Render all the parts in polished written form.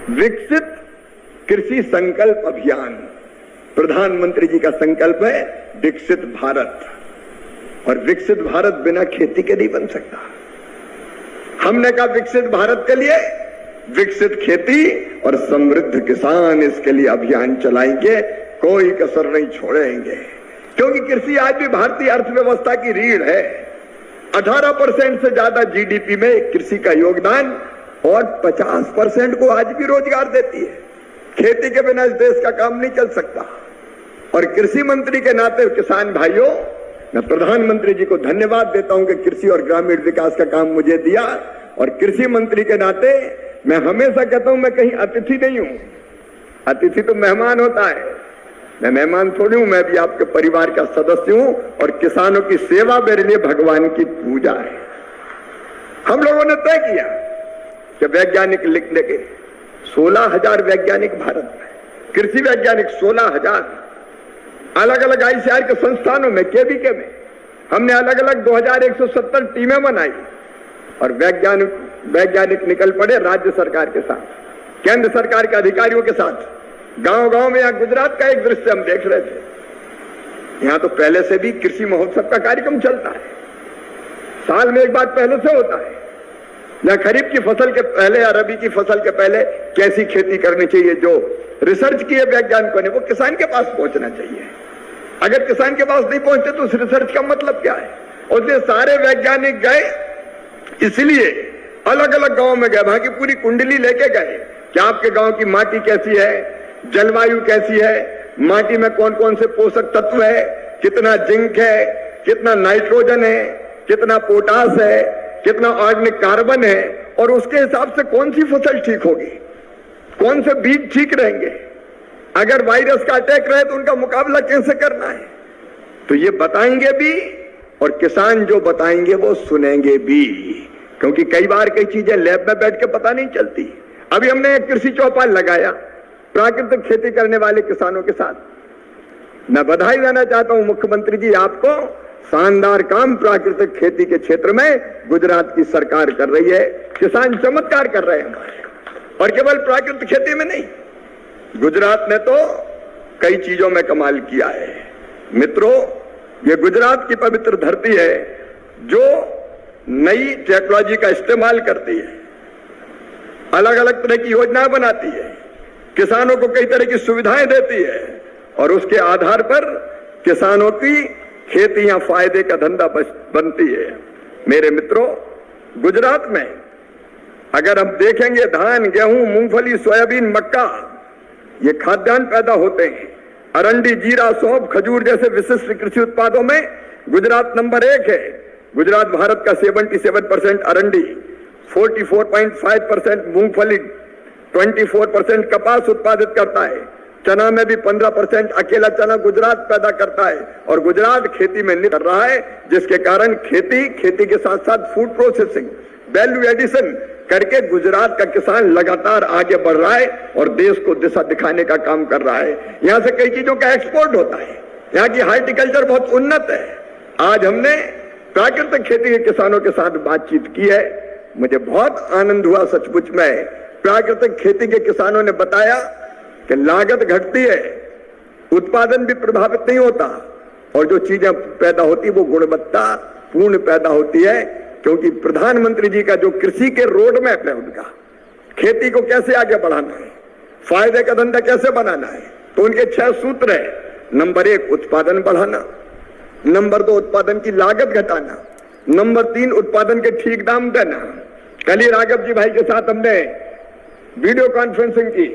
विकसित कृषि संकल्प अभियान, प्रधानमंत्री जी का संकल्प है विकसित भारत, और विकसित भारत बिना खेती के नहीं बन सकता। हमने कहा विकसित भारत के लिए विकसित खेती और समृद्ध किसान, इसके लिए अभियान चलाएंगे, कोई कसर नहीं छोड़ेंगे, क्योंकि कृषि आज भी भारतीय अर्थव्यवस्था की रीढ़ है। 18% से ज्यादा जीडीपी में कृषि का योगदान, और 50% को आज भी रोजगार देती है। खेती के बिना इस देश का काम नहीं चल सकता। और कृषि मंत्री के नाते किसान भाइयों, मैं प्रधानमंत्री जी को धन्यवाद देता हूं कि कृषि और ग्रामीण विकास का काम मुझे दिया, और कृषि मंत्री के नाते मैं हमेशा कहता हूं मैं कहीं अतिथि नहीं हूं। अतिथि तो मेहमान होता है, मैं मेहमान थोड़ी हूं, मैं भी आपके परिवार का सदस्य हूं, और किसानों की सेवा मेरे लिए भगवान की पूजा है। हम लोगों ने तय किया कि वैज्ञानिक लिख लेंगे, 16,000 वैज्ञानिक भारत में, कृषि वैज्ञानिक 16,000, अलग अलग आईसीआर के संस्थानों में, केवीके में हमने अलग अलग 2170 टीमें बनाई, और वैज्ञानिक निकल पड़े राज्य सरकार के साथ, केंद्र सरकार के अधिकारियों के साथ, गांव गांव में। यहां गुजरात का एक दृश्य हम देख रहे थे। यहां तो पहले से भी कृषि महोत्सव का कार्यक्रम चलता है, साल में एक बार पहले से होता है। या खरीफ की फसल के पहले या रबी की फसल के पहले कैसी खेती करनी चाहिए, जो रिसर्च किए वैज्ञानिकों ने, वो किसान के पास पहुंचना चाहिए। अगर किसान के पास नहीं पहुंचते तो उस रिसर्च का मतलब क्या है? उसमें सारे वैज्ञानिक गए, इसलिए अलग अलग गांव में गए, वहां की पूरी कुंडली लेके गए कि आपके गांव की माटी कैसी है, जलवायु कैसी है, माटी में कौन कौन से पोषक तत्व है, कितना जिंक है, कितना नाइट्रोजन है, कितना पोटास है, कितना ऑर्गेनिक कार्बन है, और उसके हिसाब से कौन सी फसल ठीक होगी, कौन से बीज ठीक रहेंगे, अगर वायरस का अटैक रहे तो उनका मुकाबला कैसे करना है। तो ये बताएंगे भी, और किसान जो बताएंगे वो सुनेंगे भी, क्योंकि कई बार कई चीजें लैब में बैठ के पता नहीं चलती। अभी हमने एक कृषि चौपाल लगाया प्राकृतिक खेती करने वाले किसानों के साथ। मैं बधाई देना चाहता हूं मुख्यमंत्री जी आपको, शानदार काम प्राकृतिक खेती के क्षेत्र में गुजरात की सरकार कर रही है। किसान चमत्कार कर रहे हैं हमारे, और केवल प्राकृतिक खेती में नहीं, गुजरात ने तो कई चीजों में कमाल किया है। मित्रों, ये गुजरात की पवित्र धरती है जो नई टेक्नोलॉजी का इस्तेमाल करती है, अलग अलग तरह की योजनाएं बनाती है, किसानों को कई तरह की सुविधाएं देती है, और उसके आधार पर किसानों की खेती या फायदे का धंधा बनती है। मेरे मित्रों, गुजरात में अगर हम देखेंगे धान, गेहूं, मूंगफली, सोयाबीन, मक्का, ये खाद्यान्न पैदा होते हैं। अरंडी, जीरा, सौंफ, खजूर जैसे विशिष्ट कृषि उत्पादों में गुजरात नंबर 1 है। गुजरात भारत का 77% अरंडी, 44.5% मूंगफली, 24% कपास उत्पादित करता है। चना में भी 15% अकेला चना गुजरात पैदा करता है, और गुजरात खेती में नित कर रहा है, जिसके कारण खेती के साथ साथ फूड प्रोसेसिंग, वैल्यू एडिशन करके गुजरात का किसान लगातार आगे बढ़ रहा है और देश को दिशा दिखाने का काम कर रहा है। यहां से कई चीजों का एक्सपोर्ट होता है, यहाँ की हार्टिकल्चर बहुत उन्नत है। आज हमने प्राकृतिक खेती के किसानों के साथ बातचीत की है, मुझे बहुत आनंद हुआ सचमुच में। प्राकृतिक खेती के किसानों ने बताया कि लागत घटती है, उत्पादन भी प्रभावित नहीं होता, और जो चीजें पैदा होती वो गुणवत्ता पूर्ण पैदा होती है, क्योंकि प्रधानमंत्री जी का जो कृषि के रोड मैप है, उनका खेती को कैसे आगे बढ़ाना है, फायदे का धंधा कैसे बनाना है, तो उनके 6 सूत्र है। नंबर 1 उत्पादन बढ़ाना, नंबर 2 उत्पादन की लागत घटाना, नंबर 3 उत्पादन के ठीक दाम देना। कल ही राघव जी भाई के साथ हमने वीडियो कॉन्फ्रेंसिंग की,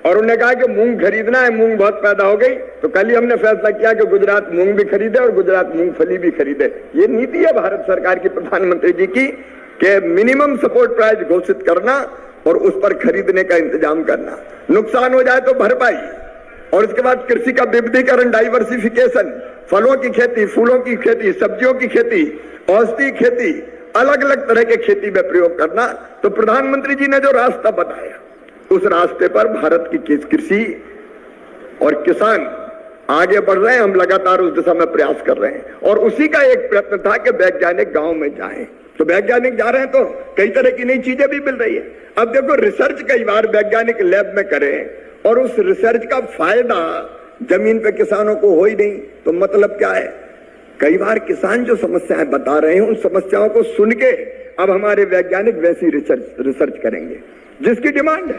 और उन्होंने कहा कि मूंग खरीदना है, मूंग बहुत पैदा हो गई, तो कल ही हमने फैसला किया कि गुजरात मूंग भी खरीदे और गुजरात मूंगफली भी खरीदे। ये नीति है भारत सरकार की, प्रधानमंत्री जी की, कि मिनिमम सपोर्ट प्राइस घोषित करना और उस पर खरीदने का इंतजाम करना, नुकसान हो जाए तो भरपाई, और उसके बाद कृषि का विविधीकरण, डाइवर्सिफिकेशन, फलों की खेती, फूलों की खेती, सब्जियों की खेती, औषधि खेती, अलग अलग तरह के खेती में प्रयोग करना। तो प्रधानमंत्री जी ने जो रास्ता बताया, उस रास्ते पर भारत की कृषि और किसान आगे बढ़ रहे हैं। हम लगातार उस दिशा में प्रयास कर रहे हैं, और उसी का एक प्रयत्न था कि वैज्ञानिक गांव में जाएं। तो वैज्ञानिक जा रहे हैं तो कई तरह की नई चीजें भी मिल रही है। अब देखो, रिसर्च कई बार वैज्ञानिक लैब में करें और उस रिसर्च का फायदा जमीन पे किसानों को हो ही नहीं, तो मतलब क्या है? कई बार किसान जो समस्याएं बता रहे हैं उन समस्याओं को सुन के अब हमारे वैज्ञानिक वैसी रिसर्च करेंगे जिसकी डिमांड है,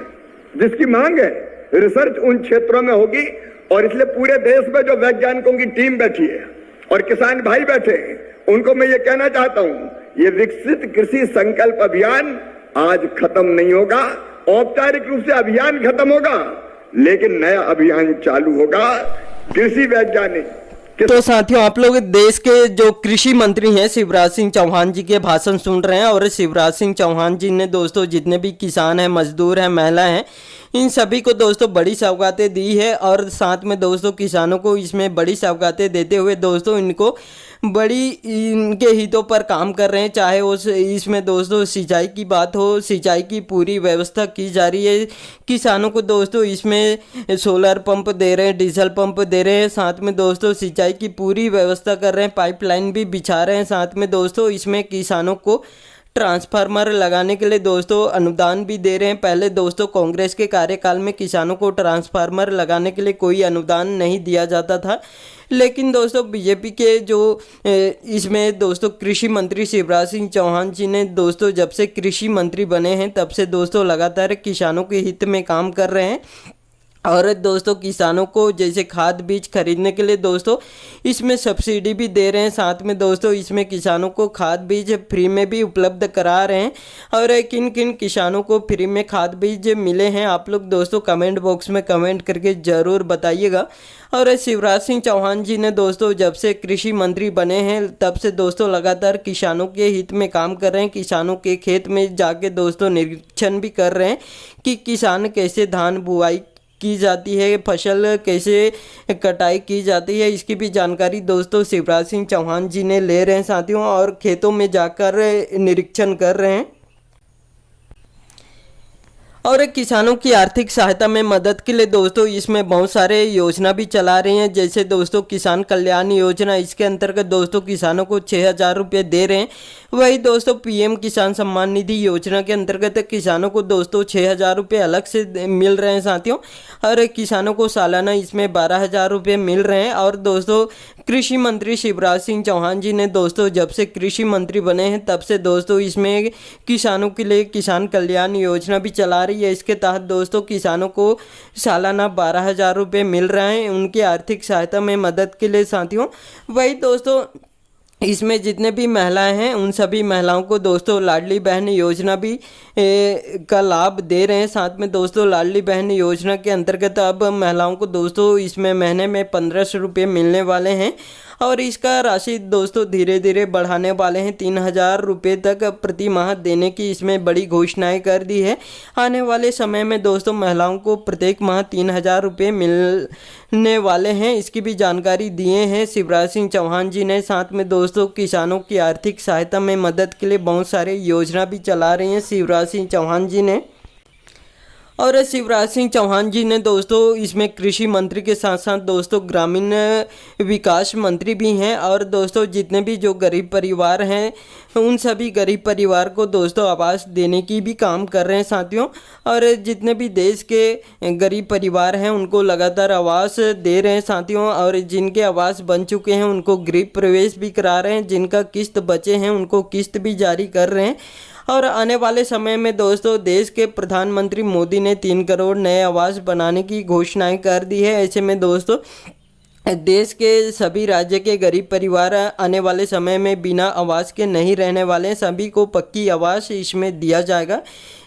जिसकी मांग है। रिसर्च उन क्षेत्रों में होगी और इसलिए पूरे देश में जो वैज्ञानिकों की टीम बैठी है और किसान भाई बैठे हैं, उनको मैं ये कहना चाहता हूं, ये विकसित कृषि संकल्प अभियान आज खत्म नहीं होगा। औपचारिक रूप से अभियान खत्म होगा, लेकिन नया अभियान चालू होगा। कृषि वैज्ञानिक तो साथियों, आप लोग देश के जो कृषि मंत्री हैं शिवराज सिंह चौहान जी के भाषण सुन रहे हैं और शिवराज सिंह चौहान जी ने दोस्तों जितने भी किसान हैं, मजदूर हैं, महिला हैं, इन सभी को दोस्तों बड़ी सौगातें दी है और साथ में दोस्तों किसानों को इसमें बड़ी सौगातें देते हुए दोस्तों इनको बड़ी इनके हितों पर काम कर रहे हैं। चाहे उस इसमें दोस्तों सिंचाई की बात हो, सिंचाई की पूरी व्यवस्था की जा रही है। किसानों को दोस्तों इसमें सोलर पंप दे रहे हैं, डीजल पंप दे रहे हैं, साथ में दोस्तों सिंचाई की पूरी व्यवस्था कर रहे हैं, पाइपलाइन भी बिछा रहे हैं। साथ में दोस्तों इसमें किसानों को ट्रांसफार्मर लगाने के लिए दोस्तों अनुदान भी दे रहे हैं। पहले दोस्तों कांग्रेस के कार्यकाल में किसानों को ट्रांसफार्मर लगाने के लिए कोई अनुदान नहीं दिया जाता था, लेकिन दोस्तों बीजेपी के जो इसमें दोस्तों कृषि मंत्री शिवराज सिंह चौहान जी ने दोस्तों जब से कृषि मंत्री बने हैं तब से दोस्तों लगातार किसानों के हित में काम कर रहे हैं। और दोस्तों किसानों को जैसे खाद बीज खरीदने के लिए दोस्तों इसमें सब्सिडी भी दे रहे हैं, साथ में दोस्तों इसमें किसानों को खाद बीज फ्री में भी उपलब्ध करा रहे हैं। और किन किन किसानों को फ्री में खाद बीज मिले हैं आप लोग दोस्तों कमेंट बॉक्स में कमेंट करके ज़रूर बताइएगा। और शिवराज सिंह चौहान जी ने दोस्तों जब से कृषि मंत्री बने हैं तब से दोस्तों लगातार किसानों के हित में काम कर रहे हैं। किसानों के खेत में जाके दोस्तों निरीक्षण भी कर रहे हैं कि किसान कैसे धान बुआई की जाती है, फसल कैसे कटाई की जाती है, इसकी भी जानकारी दोस्तों शिवराज सिंह चौहान जी ने ले रहे हैं साथियों, और खेतों में जाकर निरीक्षण कर रहे हैं। और किसानों की आर्थिक सहायता में मदद के लिए दोस्तों इसमें बहुत सारे योजना भी चला रहे हैं, जैसे दोस्तों किसान कल्याण योजना, इसके अंतर्गत दोस्तों किसानों को 6,000 रुपये दे रहे हैं। वही दोस्तों पीएम किसान सम्मान निधि योजना के अंतर्गत किसानों को दोस्तों 6,000 रुपये अलग से मिल रहे हैं साथियों, और किसानों को सालाना इसमें 12,000 रुपये मिल रहे हैं। और दोस्तों कृषि मंत्री शिवराज सिंह चौहान जी ने दोस्तों जब से कृषि मंत्री बने हैं तब से दोस्तों इसमें किसानों के लिए किसान कल्याण योजना भी चला रही है। इसके तहत दोस्तों किसानों को सालाना 12,000 रुपये मिल रहे हैं उनकी आर्थिक सहायता में मदद के लिए साथियों। वही दोस्तों इसमें जितने भी महिलाएं हैं उन सभी महिलाओं को दोस्तों लाडली बहन योजना भी का लाभ दे रहे हैं। साथ में दोस्तों लाडली बहन योजना के अंतर्गत अब महिलाओं को दोस्तों इसमें महीने में 1,500 रुपये मिलने वाले हैं, और इसका राशि दोस्तों धीरे धीरे बढ़ाने वाले हैं। 3,000 रुपये तक प्रति माह देने की इसमें बड़ी घोषणाएं कर दी है। आने वाले समय में दोस्तों महिलाओं को प्रत्येक माह 3,000 रुपये मिलने वाले हैं, इसकी भी जानकारी दिए हैं शिवराज सिंह चौहान जी ने। साथ में दोस्तों किसानों की आर्थिक सहायता में मदद के लिए बहुत सारे योजना भी चला रहे हैं शिवराज सिंह चौहान जी ने। और शिवराज सिंह चौहान जी ने दोस्तों इसमें कृषि मंत्री के साथ साथ दोस्तों ग्रामीण विकास मंत्री भी हैं, और दोस्तों जितने भी जो गरीब परिवार हैं उन सभी गरीब परिवार को दोस्तों आवास देने की भी काम कर रहे हैं साथियों। और जितने भी देश के गरीब परिवार हैं उनको लगातार आवास दे रहे हैं साथियों, और जिनके आवास बन चुके हैं उनको गृह प्रवेश भी करा रहे हैं, जिनका किस्त बचे हैं उनको किस्त भी जारी कर रहे हैं। और आने वाले समय में दोस्तों देश के प्रधानमंत्री मोदी ने 3 करोड़ नए आवास बनाने की घोषणाएं कर दी है। ऐसे में दोस्तों देश के सभी राज्य के गरीब परिवार आने वाले समय में बिना आवास के नहीं रहने वाले, सभी को पक्की आवास इसमें दिया जाएगा।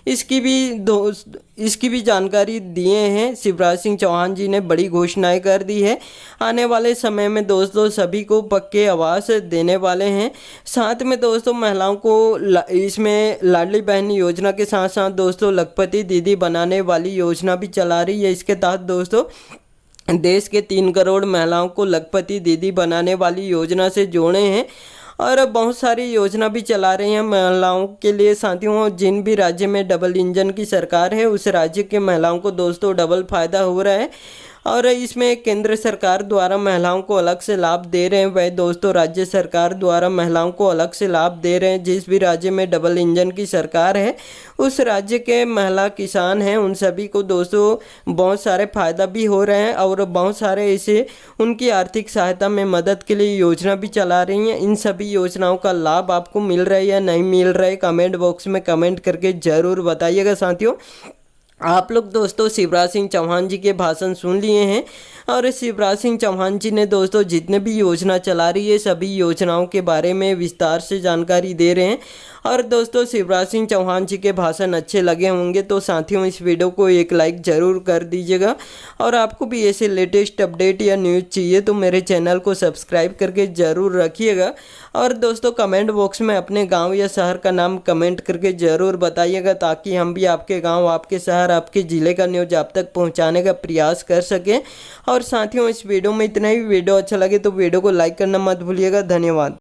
इसकी भी जानकारी दिए हैं शिवराज सिंह चौहान जी ने, बड़ी घोषणाएं कर दी है। आने वाले समय में दोस्तों सभी को पक्के आवास देने वाले हैं। साथ में दोस्तों महिलाओं को इसमें लाडली बहन योजना के साथ साथ दोस्तों लखपति दीदी बनाने वाली योजना भी चला रही है। इसके तहत दोस्तों देश के 3 करोड़ महिलाओं को लखपति दीदी बनाने वाली योजना से जोड़े हैं, और बहुत सारी योजना भी चला रही हैं महिलाओं के लिए साथियों। जिन भी राज्य में डबल इंजन की सरकार है उस राज्य के महिलाओं को दोस्तों डबल फायदा हो रहा है। और इसमें केंद्र सरकार द्वारा महिलाओं को अलग से लाभ दे रहे हैं, वह दोस्तों राज्य सरकार द्वारा महिलाओं को अलग से लाभ दे रहे हैं। जिस भी राज्य में डबल इंजन की सरकार है उस राज्य के महिला किसान हैं उन सभी को दोस्तों बहुत सारे फायदा भी हो रहे हैं और बहुत सारे ऐसे उनकी आर्थिक सहायता में मदद के लिए योजना भी चला रही हैं। इन सभी योजनाओं का लाभ आपको मिल रहा है या नहीं मिल रहा है, कमेंट बॉक्स में कमेंट करके ज़रूर बताइएगा। साथियों, आप लोग दोस्तों शिवराज सिंह चौहान जी के भाषण सुन लिए हैं और शिवराज सिंह चौहान जी ने दोस्तों जितने भी योजना चला रही है सभी योजनाओं के बारे में विस्तार से जानकारी दे रहे हैं। और दोस्तों शिवराज सिंह चौहान जी के भाषण अच्छे लगे होंगे तो साथियों इस वीडियो को एक लाइक ज़रूर कर दीजिएगा। और आपको भी ऐसे लेटेस्ट अपडेट या न्यूज़ चाहिए तो मेरे चैनल को सब्सक्राइब करके ज़रूर रखिएगा। और दोस्तों कमेंट बॉक्स में अपने गांव या शहर का नाम कमेंट करके ज़रूर बताइएगा ताकि हम भी आपके गांव, आपके शहर, आपके ज़िले का न्यूज़ आप तक पहुंचाने का प्रयास कर सकें। और साथियों इस वीडियो में इतना ही। वीडियो अच्छा लगे तो वीडियो को लाइक करना मत भूलिएगा। धन्यवाद।